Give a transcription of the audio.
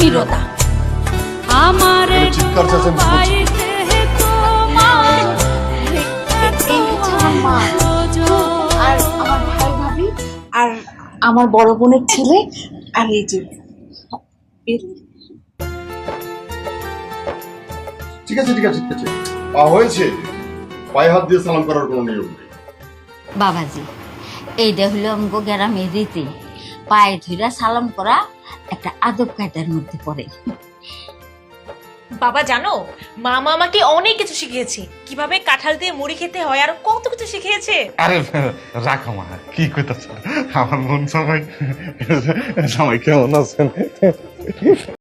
বিরতা আমার চিৎকার চেঁচামেচি করছে। আর আমার ভাই ভাবি আর আমার বড় বোনের ছেলে আর এই যে ঠিক আছে ঠিক আছে ঠিক আছে হয়েছে, পায়ে হাত দিয়ে সালাম করার কোনো নিয়ম নেই। বাবাজি এইটা হলো আমগো গ্রামের রীতি, পায়ে ধইরা সালাম করা একটা আদব কায়দার মধ্যে পড়ে। বাবা জানো, মামা আমাকে অনেক কিছু শিখিয়েছে, কিভাবে কাঁঠাল দিয়ে মুড়ি খেতে হয়, আর কত কিছু শিখিয়েছে। আরে রাখো মা, কি কইতাছ, আমার মন সবাই সবাই কেমন আছেন?